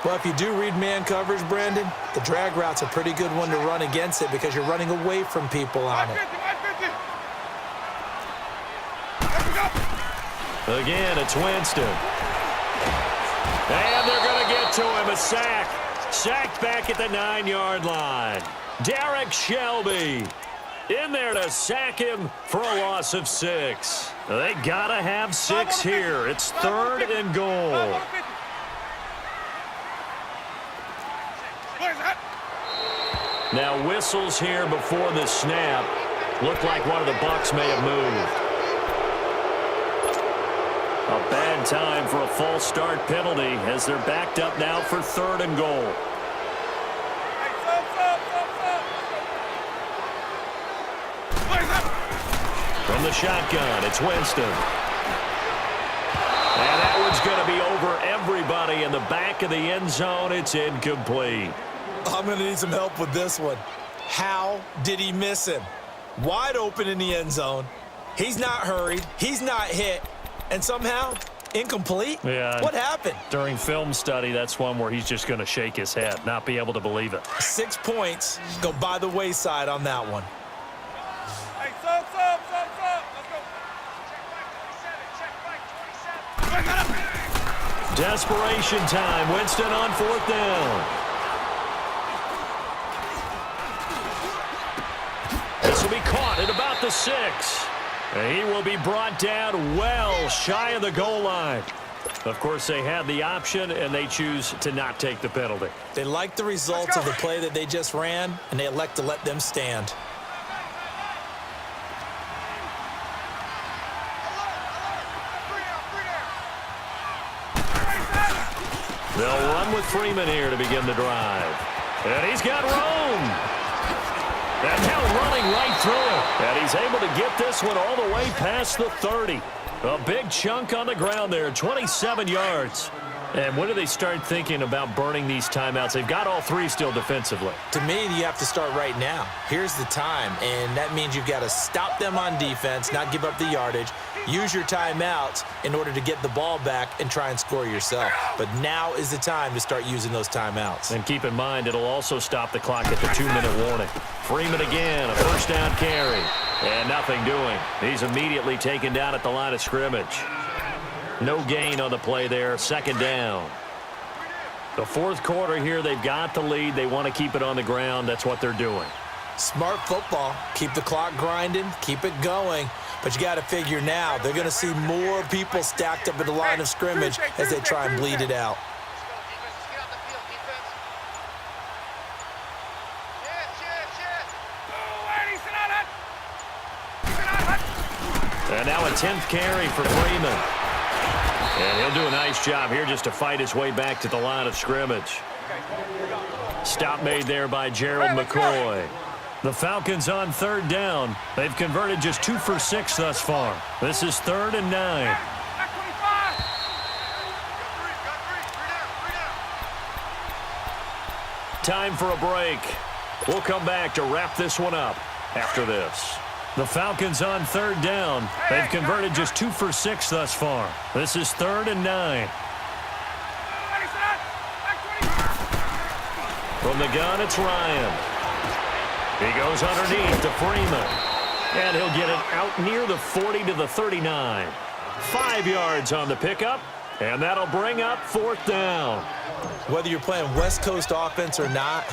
Well, if you do read man coverage, Brandon, the drag route's a pretty good one to run against it because you're running away from people on it. Again, it's Winston. And they're going to get to him, a sack. Sacked back at the 9-yard line. Derek Shelby in there to sack him for a loss of 6. They got to have 6 here. It's 3rd and goal. Now whistles here before the snap. Looked like one of the Bucs may have moved. A bad time for a false start penalty as they're backed up now for 3rd and goal. From the shotgun, it's Winston. And that one's going to be over everybody in the back of the end zone. It's incomplete. I'm going to need some help with this one. How did he miss him? Wide open in the end zone. He's not hurried. He's not hit. And somehow, incomplete? Yeah. What happened? During film study, that's one where he's just going to shake his head, not be able to believe it. 6 points go by the wayside on that one. Hey, sub. Let's go. Desperation time. Winston on 4th down. This will be caught at about the 6. And he will be brought down well shy of the goal line. Of course, they had the option, and they choose to not take the penalty. They like the results of the play that they just ran, and they elect to let them stand. They'll run with Freeman here to begin the drive. And he's got Rome. And now running right through it. And he's able to get this one all the way past the 30. A big chunk on the ground there, 27 yards. And when do they start thinking about burning these timeouts? They've got all 3 still defensively. To me, you have to start right now. Here's the time, and that means you've got to stop them on defense, not give up the yardage, use your timeouts in order to get the ball back and try and score yourself. But now is the time to start using those timeouts. And keep in mind, it'll also stop the clock at the 2-minute warning. Freeman again, a first down carry. And nothing doing. He's immediately taken down at the line of scrimmage. No gain on the play there. 2nd down. The 4th quarter here, they've got the lead. They want to keep it on the ground. That's what they're doing. Smart football. Keep the clock grinding. Keep it going. But you got to figure now, they're going to see more people stacked up at the line of scrimmage as they try and bleed it out. And now a 10th carry for Freeman. And he'll do a nice job here just to fight his way back to the line of scrimmage. Stop made there by Gerald McCoy. The Falcons on 3rd down. They've converted just 2 for 6 thus far. This is 3rd and 9. Time for a break. We'll come back to wrap this one up after this. The Falcons on third down. They've converted just 2 for 6 thus far. This is 3rd and 9. From the gun, it's Ryan. He goes underneath to Freeman. And he'll get it out near the 40 to the 39. 5 yards on the pickup, and that'll bring up 4th down. Whether you're playing West Coast offense or not,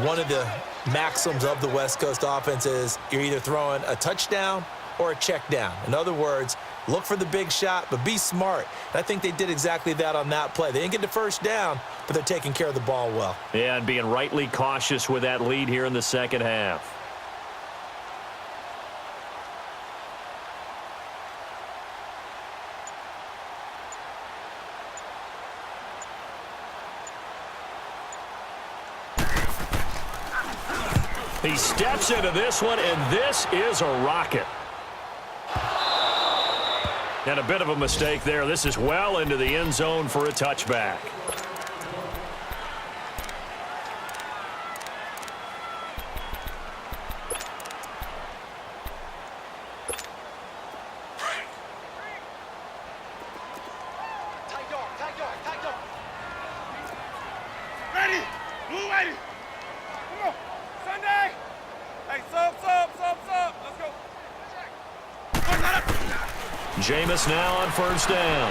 one of the maxims of the West Coast offense is you're either throwing a touchdown or a check down. In other words, look for the big shot, but be smart. And I think they did exactly that on that play. They didn't get the first down, but they're taking care of the ball well. Yeah, and being rightly cautious with that lead here in the second half. He steps into this one, and this is a rocket. And a bit of a mistake there. This is well into the end zone for a touchback. Ready? Blue ready. Come on. Sunday. Hey, sub. Let's go. Jameis now on first down.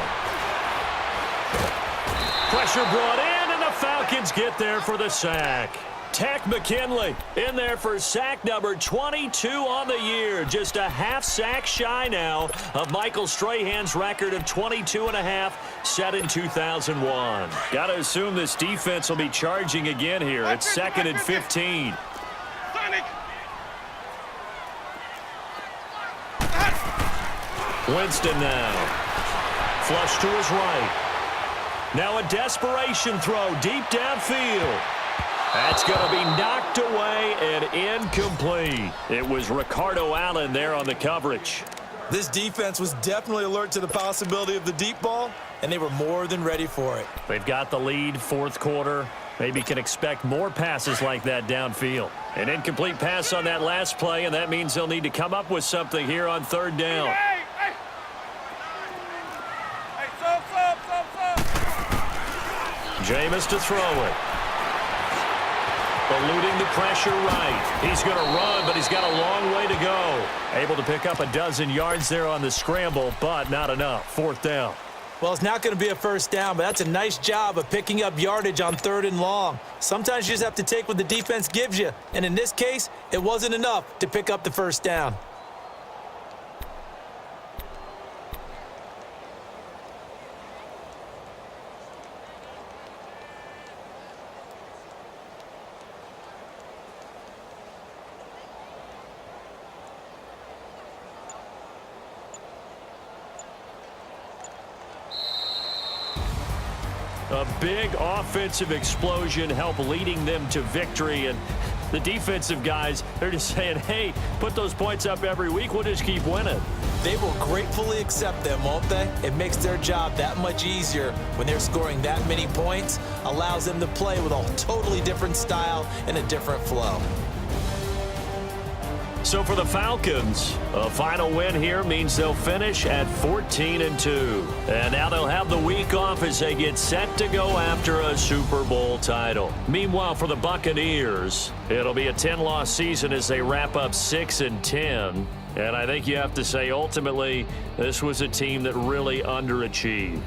Pressure brought in, and the Falcons get there for the sack. Tech McKinley in there for sack number 22 on the year. Just a half sack shy now of Michael Strahan's record of 22.5 set in 2001. Got to assume this defense will be charging again here. It's 2nd and 15. Winston now. Flush to his right. Now a desperation throw deep downfield. That's going to be knocked away and incomplete. It was Ricardo Allen there on the coverage. This defense was definitely alert to the possibility of the deep ball, and they were more than ready for it. They've got the lead, 4th quarter. Maybe can expect more passes like that downfield. An incomplete pass on that last play, and that means they'll need to come up with something here on 3rd down. Hey, sub. Jameis to throw it. Eluding the pressure right. He's going to run, but he's got a long way to go. Able to pick up a dozen yards there on the scramble, but not enough. 4th down. Well, it's not going to be a first down, but that's a nice job of picking up yardage on 3rd and long. Sometimes you just have to take what the defense gives you, and in this case, it wasn't enough to pick up the first down. A big offensive explosion helped leading them to victory, and the defensive guys, they're just saying, hey, put those points up every week, we'll just keep winning. They will gratefully accept them, won't they? It makes their job that much easier when they're scoring that many points, allows them to play with a totally different style and a different flow. So for the Falcons, a final win here means they'll finish at 14-2. And now they'll have the week off as they get set to go after a Super Bowl title. Meanwhile, for the Buccaneers, it'll be a 10-loss season as they wrap up 6-10. And I think you have to say, ultimately, this was a team that really underachieved.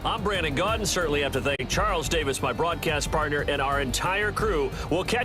I'm Brandon Gaudin. Certainly have to thank Charles Davis, my broadcast partner, and our entire crew. We'll catch